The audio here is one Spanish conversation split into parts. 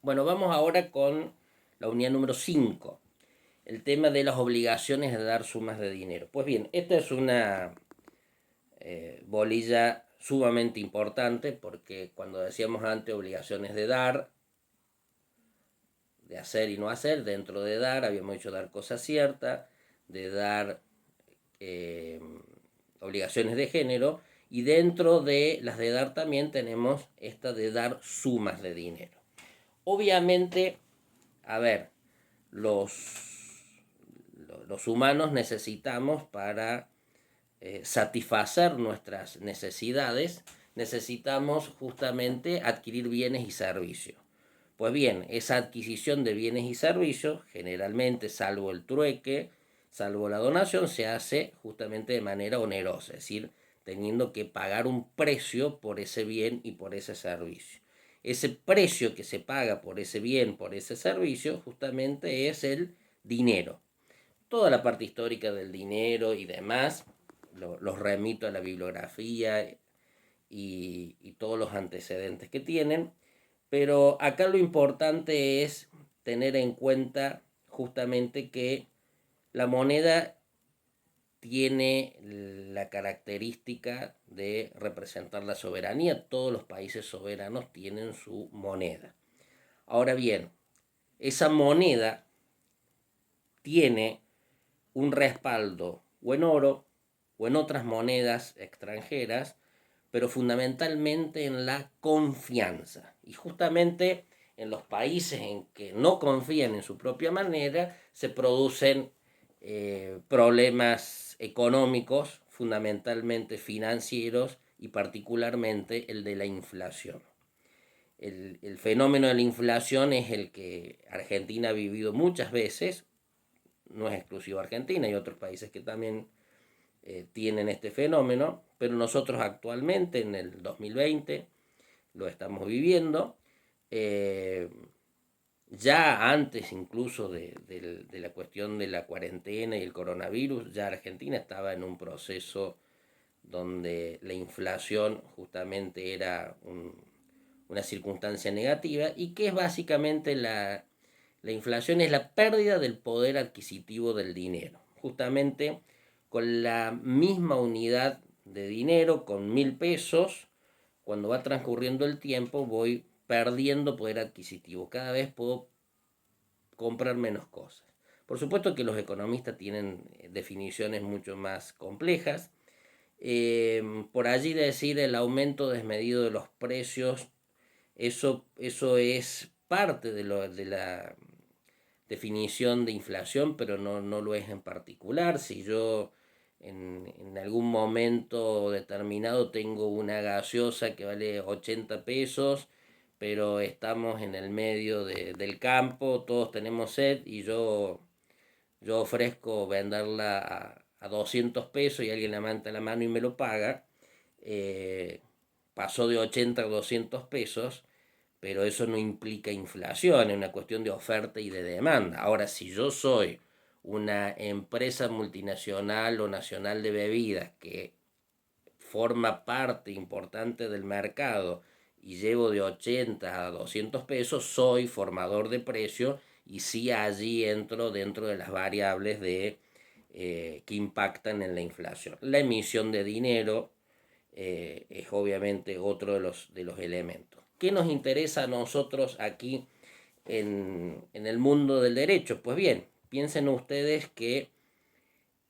Bueno, vamos ahora con la unidad número 5, el tema de las obligaciones de dar sumas de dinero. Pues bien, esta es una bolilla sumamente importante porque cuando decíamos antes obligaciones de dar, de hacer y no hacer, dentro de dar habíamos dicho dar cosas ciertas, de dar eh, obligaciones de género, y dentro de las de dar también tenemos esta de dar sumas de dinero. Obviamente, a ver, los humanos necesitamos para satisfacer nuestras necesidades, necesitamos justamente adquirir bienes y servicios. Pues bien, esa adquisición de bienes y servicios, generalmente, salvo el trueque, salvo la donación, se hace justamente de manera onerosa, es decir, teniendo que pagar un precio por ese bien y por ese servicio. Ese precio que se paga por ese bien, por ese servicio, justamente es el dinero. Toda la parte histórica del dinero y demás, los remito a la bibliografía y todos los antecedentes que tienen, pero acá lo importante es tener en cuenta justamente que la moneda tiene la característica de representar la soberanía. Todos los países soberanos tienen su moneda. Ahora bien, esa moneda tiene un respaldo o en oro o en otras monedas extranjeras, pero fundamentalmente en la confianza. Y justamente en los países en que no confían en su propia moneda se producen problemas económicos, fundamentalmente financieros y particularmente el de la inflación. El fenómeno de la inflación es el que Argentina ha vivido muchas veces, no es exclusivo Argentina, hay otros países que también tienen este fenómeno, pero nosotros actualmente en el 2020 lo estamos viviendo. Eh, ya antes incluso de la cuestión de la cuarentena y el coronavirus, ya Argentina estaba en un proceso donde la inflación justamente era una circunstancia negativa y que es básicamente la inflación es la pérdida del poder adquisitivo del dinero. Justamente con la misma unidad de dinero, con 1.000 pesos, cuando va transcurriendo el tiempo voy perdiendo poder adquisitivo. Cada vez puedo comprar menos cosas. Por supuesto que los economistas tienen definiciones mucho más complejas. Por allí decir el aumento desmedido de los precios, eso es parte de la definición de inflación, pero no lo es en particular. Si yo en algún momento determinado tengo una gaseosa que vale 80 pesos, pero estamos en el medio del campo, todos tenemos sed y yo ofrezco venderla a 200 pesos y alguien levanta la mano y me lo paga, eh, pasó de 80 a 200 pesos, pero eso no implica inflación, es una cuestión de oferta y de demanda. Ahora, si yo soy una empresa multinacional o nacional de bebidas que forma parte importante del mercado y llevo de 80 a 200 pesos, soy formador de precio y sí allí entro dentro de las variables que impactan en la inflación. La emisión de dinero es obviamente otro de los elementos. ¿Qué nos interesa a nosotros aquí en el mundo del derecho? Pues bien, piensen ustedes que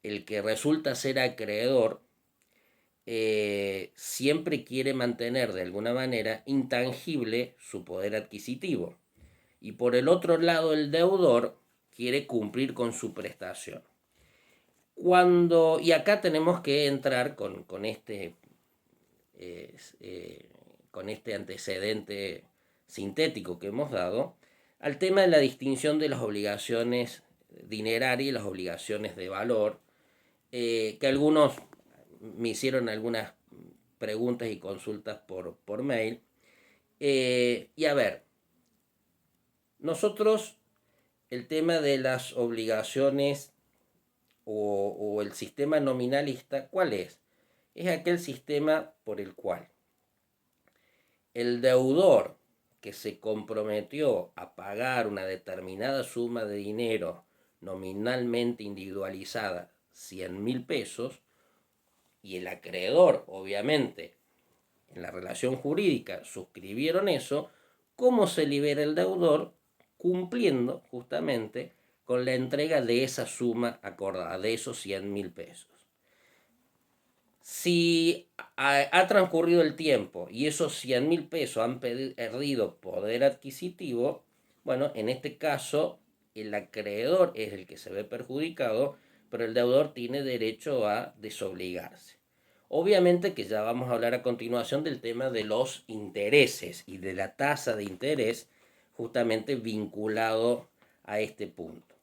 el que resulta ser acreedor siempre quiere mantener de alguna manera intangible su poder adquisitivo. Y por el otro lado, el deudor quiere cumplir con su prestación. Y acá tenemos que entrar eh, eh, con este antecedente sintético que hemos dado, al tema de la distinción de las obligaciones dinerarias y las obligaciones de valor, que algunos me hicieron algunas preguntas y consultas por mail. Y a ver, nosotros el tema de las obligaciones o el sistema nominalista, ¿cuál es? Es aquel sistema por el cual el deudor que se comprometió a pagar una determinada suma de dinero nominalmente individualizada, 100.000 pesos, y el acreedor, obviamente, en la relación jurídica suscribieron eso, ¿cómo se libera el deudor? Cumpliendo justamente con la entrega de esa suma acordada, de esos 100.000 pesos. Si ha transcurrido el tiempo y esos 100.000 pesos han perdido poder adquisitivo, bueno, en este caso el acreedor es el que se ve perjudicado, pero el deudor tiene derecho a desobligarse. Obviamente que ya vamos a hablar a continuación del tema de los intereses y de la tasa de interés justamente vinculado a este punto.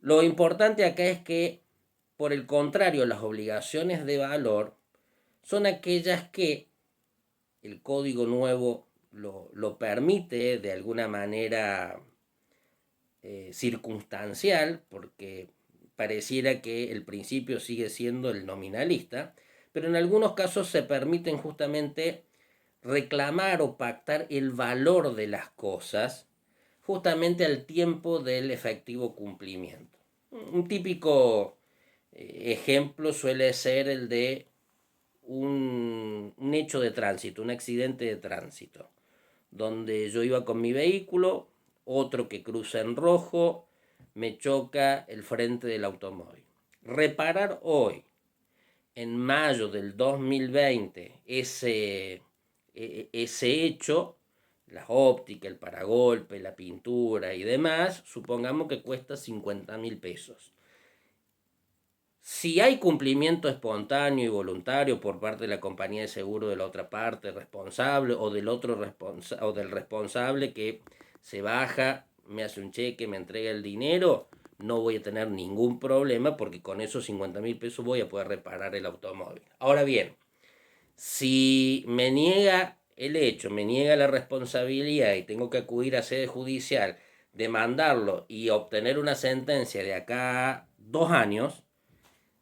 Lo importante acá es que, por el contrario, las obligaciones de valor son aquellas que el código nuevo lo permite de alguna manera circunstancial, porque pareciera que el principio sigue siendo el nominalista, pero en algunos casos se permiten justamente reclamar o pactar el valor de las cosas justamente al tiempo del efectivo cumplimiento. Un típico ejemplo suele ser el de un hecho de tránsito, un accidente de tránsito, donde yo iba con mi vehículo, otro que cruza en rojo, me choca el frente del automóvil. Reparar hoy, en mayo del 2020, ese hecho, las ópticas, el paragolpe, la pintura y demás, supongamos que cuesta 50.000 pesos. Si hay cumplimiento espontáneo y voluntario por parte de la compañía de seguro de la otra parte responsable o del otro o del responsable que se baja, me hace un cheque, me entrega el dinero, no voy a tener ningún problema porque con esos 50.000 pesos voy a poder reparar el automóvil. Ahora bien, si me niega el hecho, me niega la responsabilidad y tengo que acudir a sede judicial, demandarlo y obtener una sentencia de acá a 2 años,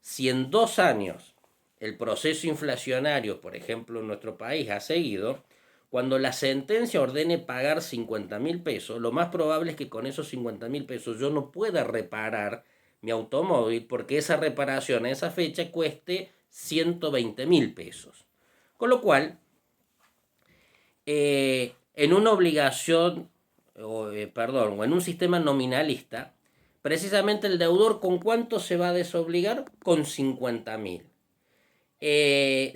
si en 2 años el proceso inflacionario, por ejemplo, en nuestro país ha seguido, cuando la sentencia ordene pagar 50.000 pesos, lo más probable es que con esos 50.000 pesos yo no pueda reparar mi automóvil porque esa reparación a esa fecha cueste 120.000 pesos. Con lo cual, en una obligación, o en un sistema nominalista, precisamente el deudor, ¿con cuánto se va a desobligar? Con 50.000.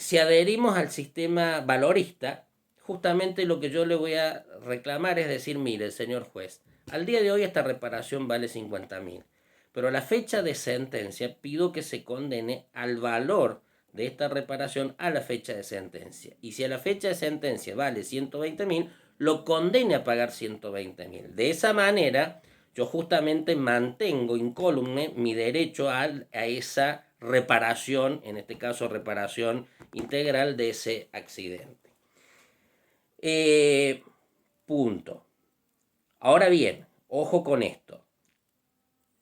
Si adherimos al sistema valorista, justamente lo que yo le voy a reclamar es decir, mire, señor juez, al día de hoy esta reparación vale 50.000, pero a la fecha de sentencia pido que se condene al valor de esta reparación a la fecha de sentencia. Y si a la fecha de sentencia vale 120.000, lo condene a pagar 120.000. De esa manera, yo justamente mantengo incólume mi derecho a esa reparación, en este caso reparación integral de ese accidente. Punto. Ahora bien, ojo con esto.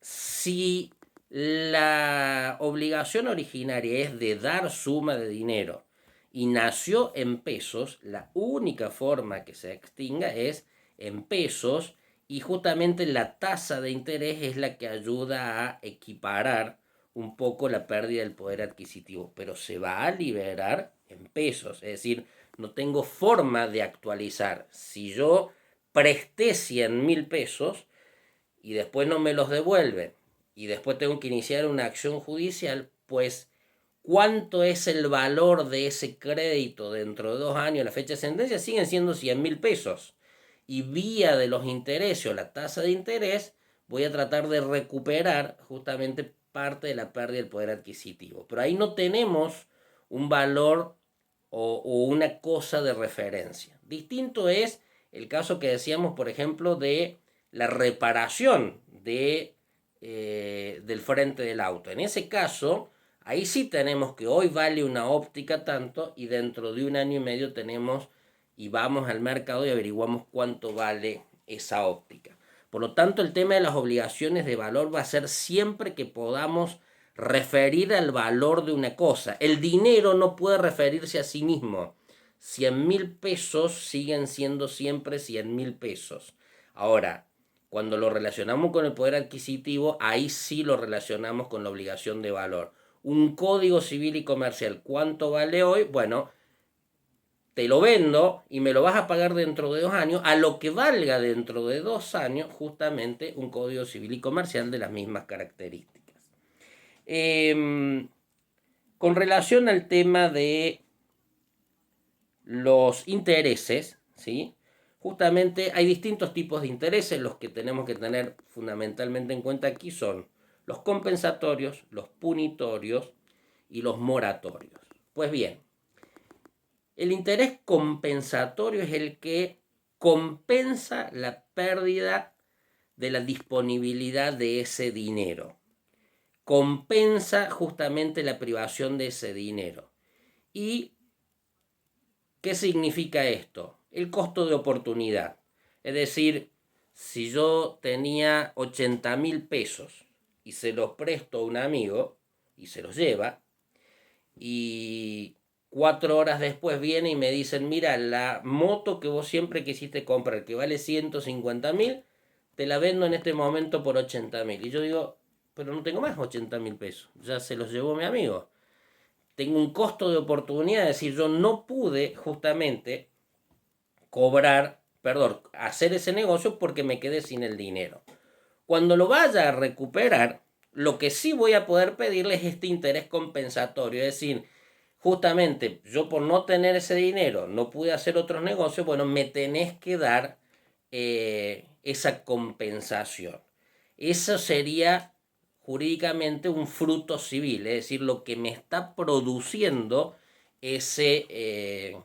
Si la obligación originaria es de dar suma de dinero y nació en pesos, la única forma que se extinga es en pesos y justamente la tasa de interés es la que ayuda a equiparar un poco la pérdida del poder adquisitivo, pero se va a liberar en pesos, es decir, no tengo forma de actualizar. Si yo presté 100.000 pesos y después no me los devuelven y después tengo que iniciar una acción judicial, pues ¿cuánto es el valor de ese crédito dentro de 2 años? La fecha de sentencia siguen siendo 100.000 pesos. Y vía de los intereses o la tasa de interés voy a tratar de recuperar justamente parte de la pérdida del poder adquisitivo. Pero ahí no tenemos un valor o una cosa de referencia. Distinto es el caso que decíamos, por ejemplo, de la reparación del frente del auto. En ese caso, ahí sí tenemos que hoy vale una óptica tanto y dentro de 1 año y medio tenemos y vamos al mercado y averiguamos cuánto vale esa óptica. Por lo tanto, el tema de las obligaciones de valor va a ser siempre que podamos referir al valor de una cosa. El dinero no puede referirse a sí mismo. 100.000 pesos siguen siendo siempre 100.000 pesos. Ahora, cuando lo relacionamos con el poder adquisitivo, ahí sí lo relacionamos con la obligación de valor. Un código civil y comercial, ¿cuánto vale hoy? Bueno, te lo vendo y me lo vas a pagar dentro de 2 años, a lo que valga dentro de 2 años justamente un código civil y comercial de las mismas características. Con relación al tema de los intereses, ¿sí? Justamente hay distintos tipos de intereses. Los que tenemos que tener fundamentalmente en cuenta aquí son los compensatorios, los punitorios y los moratorios. Pues bien, el interés compensatorio es el que compensa la pérdida de la disponibilidad de ese dinero. Compensa justamente la privación de ese dinero. ¿Y qué significa esto? El costo de oportunidad. Es decir, si yo tenía 80.000 pesos y se los presto a un amigo y se los lleva, y 4 horas después viene y me dicen, mira, la moto que vos siempre quisiste comprar, que vale 150.000, te la vendo en este momento por 80.000. Y yo digo, pero no tengo más 80.000 pesos, ya se los llevó mi amigo. Tengo un costo de oportunidad, es decir, yo no pude justamente hacer ese negocio porque me quedé sin el dinero. Cuando lo vaya a recuperar, lo que sí voy a poder pedirle es este interés compensatorio, es decir, justamente yo por no tener ese dinero no pude hacer otros negocios, bueno, me tenés que dar esa compensación. Eso sería jurídicamente un fruto civil, es decir, lo que me está produciendo ese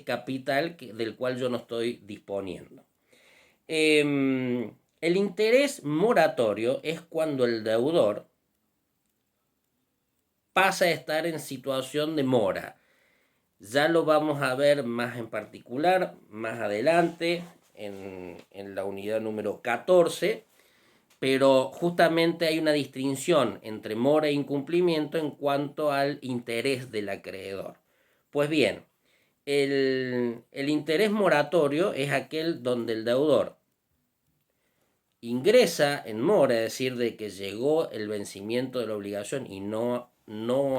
capital del cual yo no estoy disponiendo. El interés moratorio es cuando el deudor pasa a estar en situación de mora. Ya lo vamos a ver más en particular, más adelante, en la unidad número 14, pero justamente hay una distinción entre mora e incumplimiento en cuanto al interés del acreedor. Pues bien, el interés moratorio es aquel donde el deudor ingresa en mora, es decir, de que llegó el vencimiento de la obligación y no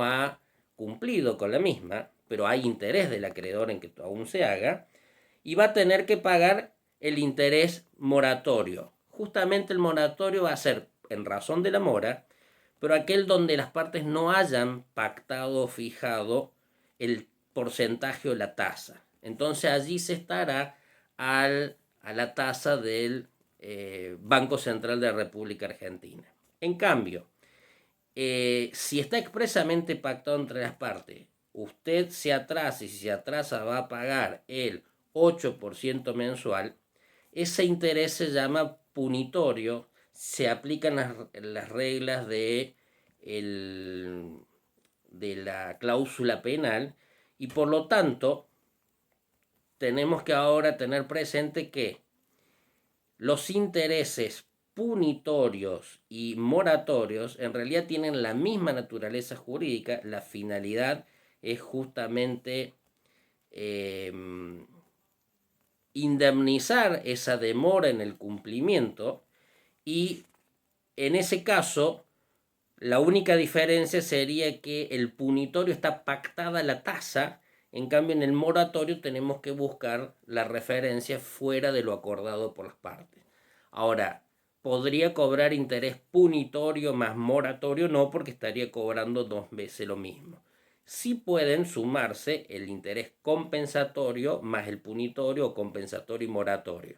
ha cumplido con la misma, pero hay interés del acreedor en que aún se haga, y va a tener que pagar el interés moratorio. Justamente el moratorio va a ser en razón de la mora, pero aquel donde las partes no hayan pactado o fijado el porcentaje o la tasa. Entonces allí se estará a la tasa del Banco Central de la República Argentina. En cambio, si está expresamente pactado entre las partes, usted se atrasa y si se atrasa va a pagar el 8% mensual, ese interés se llama punitorio, se aplican las reglas de la cláusula penal y por lo tanto tenemos que ahora tener presente que los intereses punitorios y moratorios en realidad tienen la misma naturaleza jurídica. La finalidad es justamente indemnizar esa demora en el cumplimiento y en ese caso la única diferencia sería que el punitorio está pactada la tasa, en cambio en el moratorio tenemos que buscar la referencia fuera de lo acordado por las partes. Ahora, ¿podría cobrar interés punitorio más moratorio? No, porque estaría cobrando 2 veces lo mismo. Sí pueden sumarse el interés compensatorio más el punitorio o compensatorio y moratorio.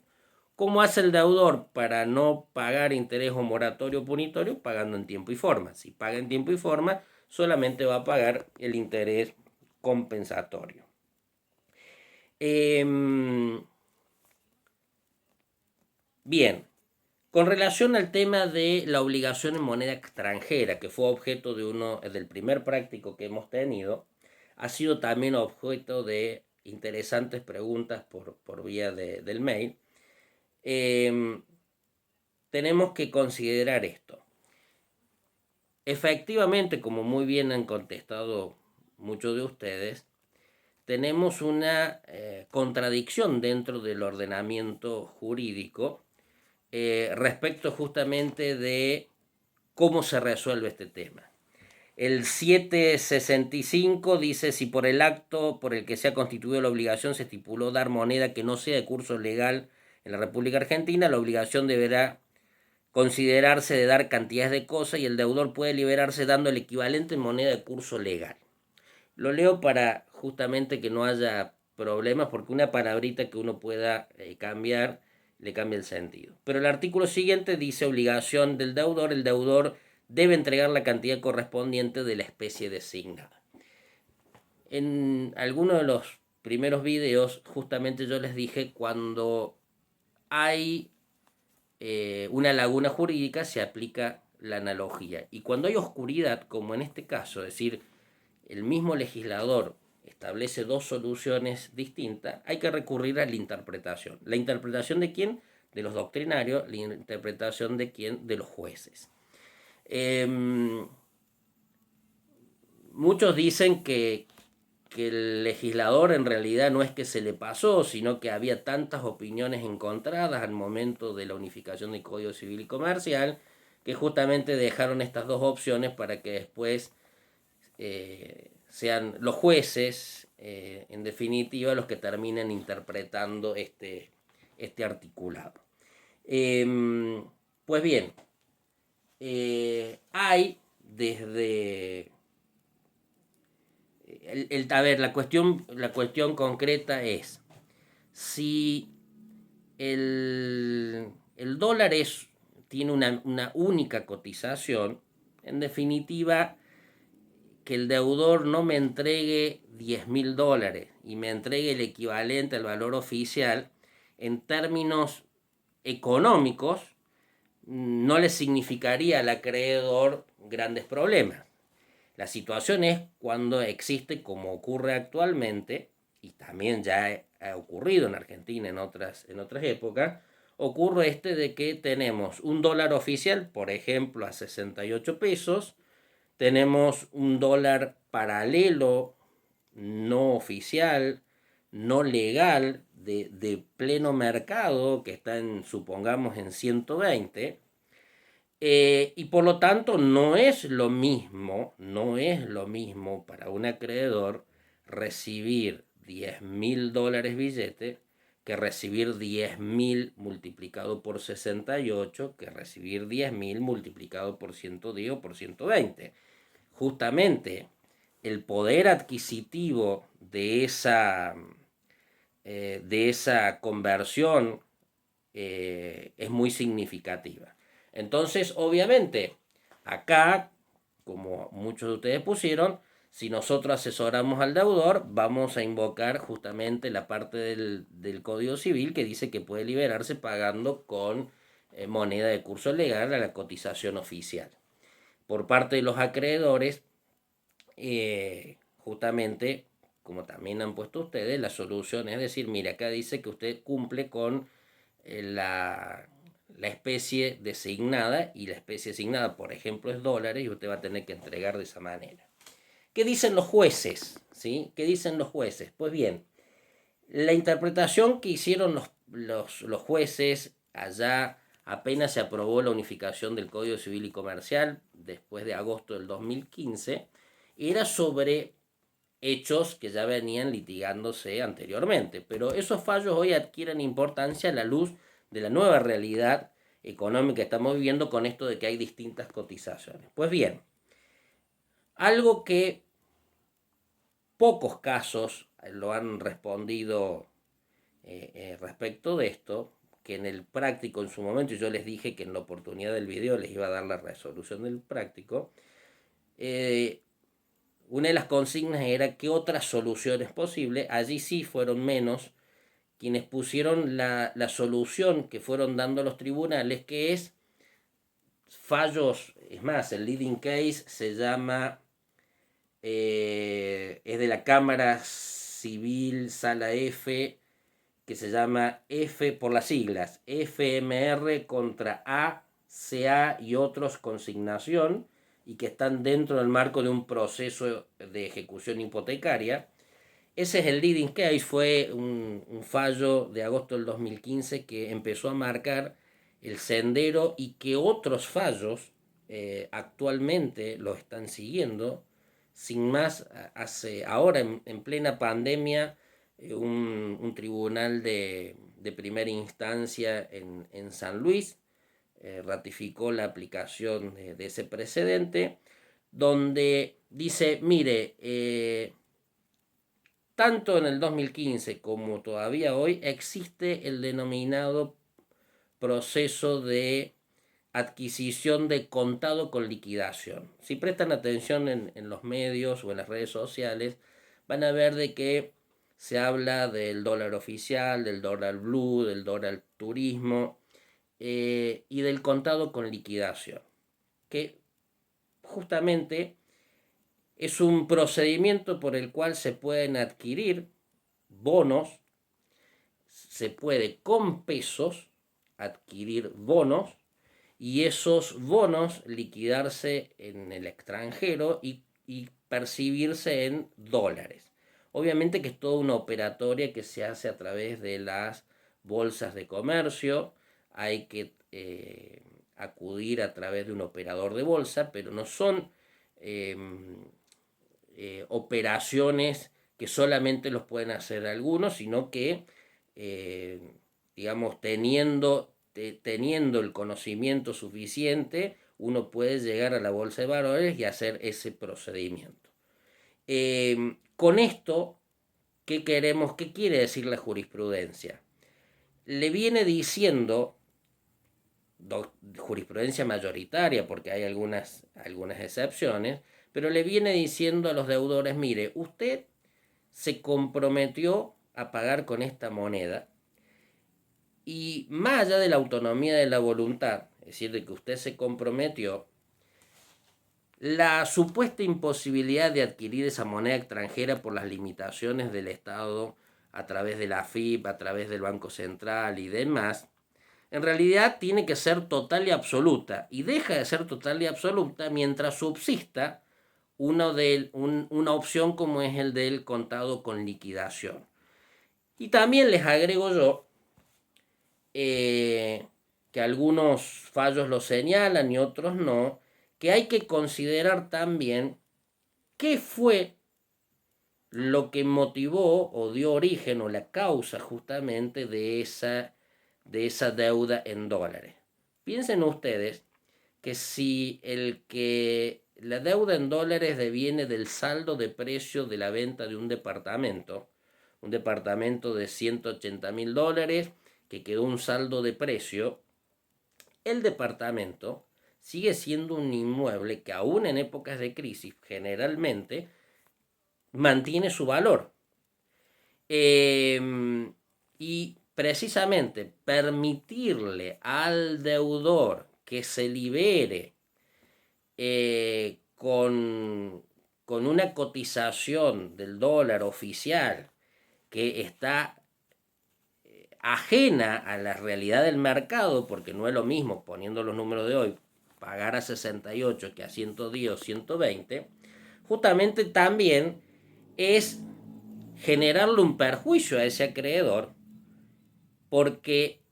¿Cómo hace el deudor para no pagar interés o moratorio punitorio? Pagando en tiempo y forma. Si paga en tiempo y forma, solamente va a pagar el interés compensatorio. Bien, con relación al tema de la obligación en moneda extranjera, que fue objeto del primer práctico que hemos tenido, ha sido también objeto de interesantes preguntas por vía del mail. Tenemos que considerar esto. Efectivamente, como muy bien han contestado muchos de ustedes, tenemos una contradicción dentro del ordenamiento jurídico respecto justamente de cómo se resuelve este tema. El 765 dice: si por el acto por el que se ha constituido la obligación se estipuló dar moneda que no sea de curso legal en la República Argentina, la obligación deberá considerarse de dar cantidades de cosas y el deudor puede liberarse dando el equivalente en moneda de curso legal. Lo leo para justamente que no haya problemas, porque una palabrita que uno pueda cambiar le cambia el sentido. Pero el artículo siguiente dice: obligación del deudor, el deudor debe entregar la cantidad correspondiente de la especie designada. En algunos de los primeros videos justamente yo les dije, cuando hay una laguna jurídica se aplica la analogía, y cuando hay oscuridad, como en este caso, es decir, el mismo legislador establece dos soluciones distintas, hay que recurrir a la interpretación. ¿La interpretación de quién? De los doctrinarios. ¿La interpretación de quién? De los jueces. Muchos dicen que el legislador en realidad no es que se le pasó, sino que había tantas opiniones encontradas al momento de la unificación del Código Civil y Comercial, que justamente dejaron estas dos opciones para que después sean los jueces, en definitiva, los que terminen interpretando este articulado. Pues bien, hay desde... a ver, la cuestión concreta es, si el dólar tiene una única cotización, en definitiva, que el deudor no me entregue $10.000 y me entregue el equivalente al valor oficial, en términos económicos, no le significaría al acreedor grandes problemas. La situación es cuando existe, como ocurre actualmente, y también ya ha ocurrido en Argentina en otras épocas, ocurre de que tenemos un dólar oficial, por ejemplo, a 68 pesos, tenemos un dólar paralelo, no oficial, no legal, de pleno mercado, que está supongamos en 120, y por lo tanto no es lo mismo para un acreedor recibir $10.000 billete que recibir 10.000 multiplicado por 68, que recibir 10.000 multiplicado por 110 o por 120. Justamente el poder adquisitivo de esa conversión es muy significativa. Entonces, obviamente, acá, como muchos de ustedes pusieron, si nosotros asesoramos al deudor, vamos a invocar justamente la parte del Código Civil que dice que puede liberarse pagando con moneda de curso legal a la cotización oficial. Por parte de los acreedores, justamente, como también han puesto ustedes, la solución es decir, mira, acá dice que usted cumple con la especie designada, y la especie designada, por ejemplo, es dólares, y usted va a tener que entregar de esa manera. ¿Qué dicen los jueces? ¿Sí? ¿Qué dicen los jueces? Pues bien, la interpretación que hicieron los jueces allá apenas se aprobó la unificación del Código Civil y Comercial, después de agosto del 2015, era sobre hechos que ya venían litigándose anteriormente, pero esos fallos hoy adquieren importancia a la luz de la nueva realidad económica que estamos viviendo, con esto de que hay distintas cotizaciones. Pues bien, algo que pocos casos lo han respondido respecto de esto, que en el práctico en su momento, yo les dije que en la oportunidad del video les iba a dar la resolución del práctico, una de las consignas era qué otras soluciones posibles. Allí sí fueron menos quienes pusieron la solución que fueron dando los tribunales, que es fallos. Es más, el leading case se llama, es de la Cámara Civil Sala F, que se llama F por las siglas, FMR contra ACA y otros consignación, y que están dentro del marco de un proceso de ejecución hipotecaria. Ese es el leading case, fue un fallo de agosto del 2015 que empezó a marcar el sendero y que otros fallos actualmente lo están siguiendo. Sin más, ahora en plena pandemia, un tribunal de primera instancia en San Luis ratificó la aplicación de ese precedente, donde dice, mire, tanto en el 2015 como todavía hoy existe el denominado proceso de adquisición de contado con liquidación. Si prestan atención en los medios o en las redes sociales, van a ver de que se habla del dólar oficial, del dólar blue, del dólar turismo y del contado con liquidación, que justamente es un procedimiento por el cual se pueden adquirir bonos, se puede con pesos adquirir bonos y esos bonos liquidarse en el extranjero y percibirse en dólares. Obviamente que es toda una operatoria que se hace a través de las bolsas de comercio, hay que acudir a través de un operador de bolsa, pero no son eh, operaciones que solamente los pueden hacer algunos, sino que, eh, digamos, teniendo el conocimiento suficiente, uno puede llegar a la bolsa de valores y hacer ese procedimiento. Con esto, ¿qué queremos? ¿Qué quiere decir la jurisprudencia? Le viene diciendo, jurisprudencia mayoritaria, porque hay algunas excepciones, pero le viene diciendo a los deudores, mire, usted se comprometió a pagar con esta moneda y más allá de la autonomía de la voluntad, es decir, de que usted se comprometió, la supuesta imposibilidad de adquirir esa moneda extranjera por las limitaciones del Estado a través de la AFIP, a través del Banco Central y demás, en realidad tiene que ser total y absoluta, y deja de ser total y absoluta mientras subsista una opción como es el del contado con liquidación. Y también les agrego yo que algunos fallos lo señalan y otros no, que hay que considerar también qué fue lo que motivó o dio origen o la causa justamente de esa deuda en dólares. Piensen ustedes que si la deuda en dólares deviene del saldo de precio de la venta de un departamento de $180.000, que quedó un saldo de precio, el departamento sigue siendo un inmueble que aún en épocas de crisis generalmente mantiene su valor. Y precisamente permitirle al deudor que se libere con una cotización del dólar oficial que está ajena a la realidad del mercado, porque no es lo mismo, poniendo los números de hoy, pagar a 68 que a 110 o 120, justamente también es generarle un perjuicio a ese acreedor, porque,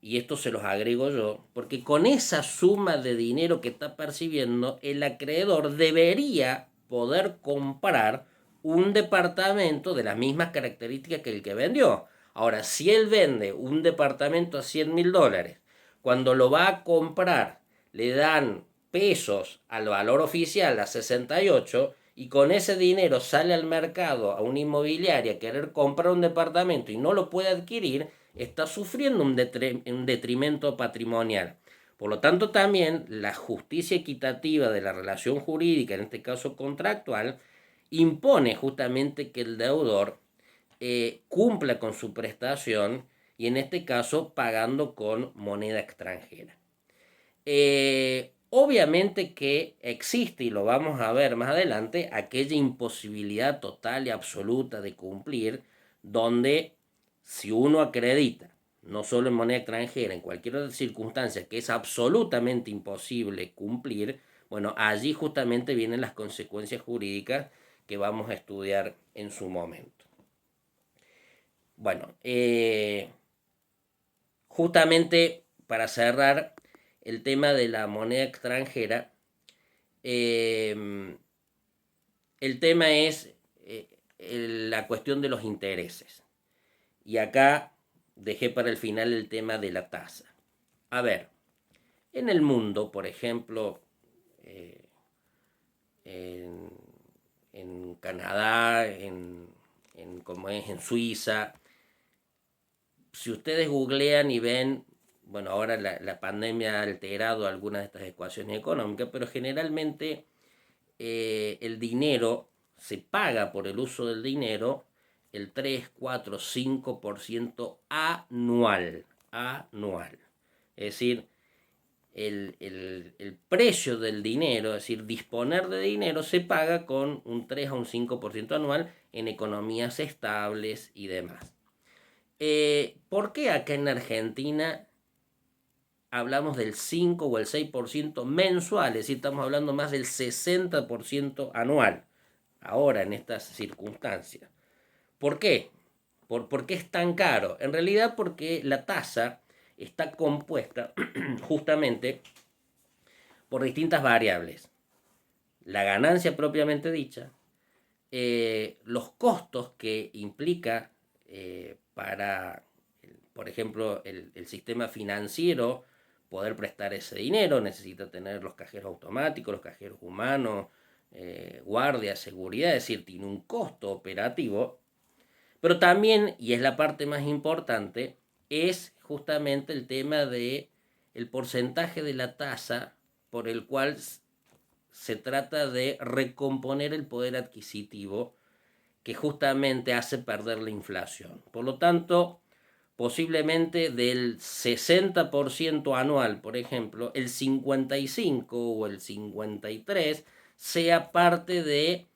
y esto se los agrego yo, porque con esa suma de dinero que está percibiendo, el acreedor debería poder comprar un departamento de las mismas características que el que vendió. Ahora, si él vende un departamento a $100.000, cuando lo va a comprar le dan pesos al valor oficial a 68 y con ese dinero sale al mercado a una inmobiliaria a querer comprar un departamento y no lo puede adquirir, está sufriendo un detrimento patrimonial. Por lo tanto, también la justicia equitativa de la relación jurídica, en este caso contractual, impone justamente que el deudor cumpla con su prestación y en este caso pagando con moneda extranjera. Obviamente que existe, y lo vamos a ver más adelante, aquella imposibilidad total y absoluta de cumplir, donde si uno acredita, no solo en moneda extranjera, en cualquier otra circunstancia, que es absolutamente imposible cumplir, bueno, allí justamente vienen las consecuencias jurídicas que vamos a estudiar en su momento. Bueno, justamente para cerrar el tema de la moneda extranjera, el tema es la cuestión de los intereses. Y acá dejé para el final el tema de la tasa. A ver, en el mundo, por ejemplo, eh, en, en Canadá, como es en Suiza, si ustedes googlean y ven, bueno, ahora la pandemia ha alterado algunas de estas ecuaciones económicas, pero generalmente el dinero se paga por el uso del dinero el 3, 4, 5% anual. Anual. Es decir, el precio del dinero, es decir, disponer de dinero, se paga con un 3 a un 5% anual en economías estables y demás. ¿Por qué acá en Argentina hablamos del 5 o el 6% mensual? Es decir, estamos hablando más del 60% anual, ahora en estas circunstancias. ¿Por qué? ¿Por qué es tan caro? En realidad porque la tasa está compuesta justamente por distintas variables. La ganancia propiamente dicha, los costos que implica para, por ejemplo, el sistema financiero poder prestar ese dinero, necesita tener los cajeros automáticos, los cajeros humanos, guardia, seguridad, es decir, tiene un costo operativo, pero también, y es la parte más importante, es justamente el tema de el porcentaje de la tasa por el cual se trata de recomponer el poder adquisitivo que justamente hace perder la inflación. Por lo tanto, posiblemente del 60% anual, por ejemplo, el 55 o el 53 sea parte de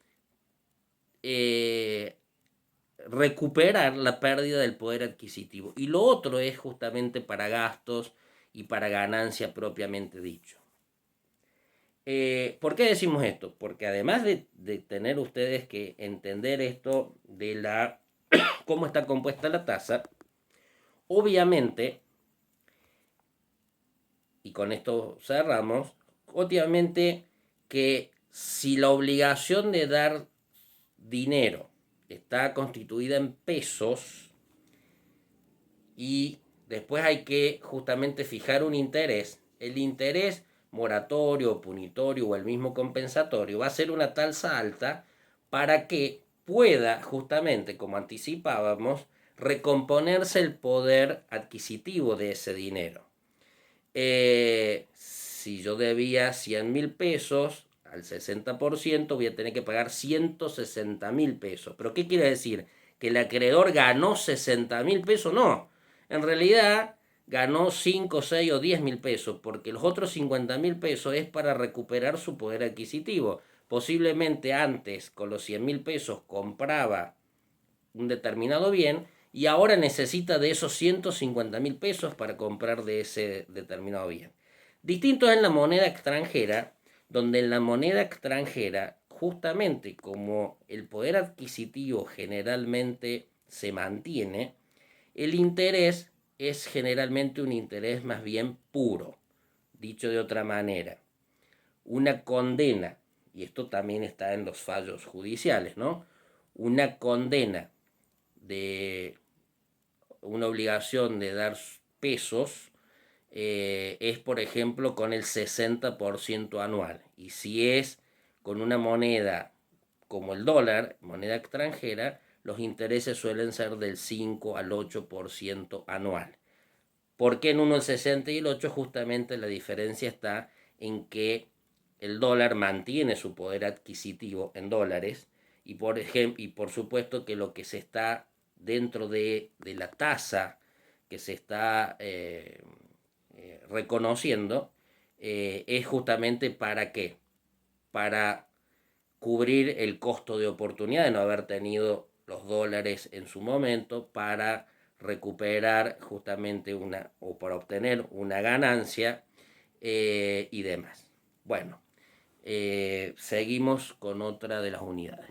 recuperar la pérdida del poder adquisitivo. Y lo otro es justamente para gastos y para ganancia propiamente dicho. ¿Por qué decimos esto? Porque además de tener ustedes que entender esto de la cómo está compuesta la tasa, obviamente, y con esto cerramos, obviamente que si la obligación de dar dinero está constituida en pesos y después hay que justamente fijar un interés, el interés moratorio, punitorio o el mismo compensatorio va a ser una tasa alta para que pueda justamente, como anticipábamos, recomponerse el poder adquisitivo de ese dinero. Si yo debía 100.000 pesos, al 60% voy a tener que pagar 160.000 pesos. ¿Pero qué quiere decir? ¿Que el acreedor ganó 60.000 pesos? No. En realidad ganó 5, 6 o 10.000 pesos, porque los otros 50.000 pesos es para recuperar su poder adquisitivo. Posiblemente antes con los 100.000 pesos compraba un determinado bien y ahora necesita de esos 150.000 pesos para comprar de ese determinado bien. Distinto es en la moneda extranjera, donde en la moneda extranjera, justamente como el poder adquisitivo generalmente se mantiene, el interés es generalmente un interés más bien puro. Dicho de otra manera, una condena, y esto también está en los fallos judiciales, ¿no? Una condena de una obligación de dar pesos es, por ejemplo, con el 60% anual. Y si es con una moneda como el dólar, moneda extranjera, los intereses suelen ser del 5 al 8% anual. ¿Por qué en uno el 60 y el 8? Justamente la diferencia está en que el dólar mantiene su poder adquisitivo en dólares y por supuesto que lo que se está dentro de la tasa que se está reconociendo es justamente para qué, para cubrir el costo de oportunidad de no haber tenido los dólares en su momento, para recuperar justamente o para obtener una ganancia y demás. Bueno, seguimos con otra de las unidades.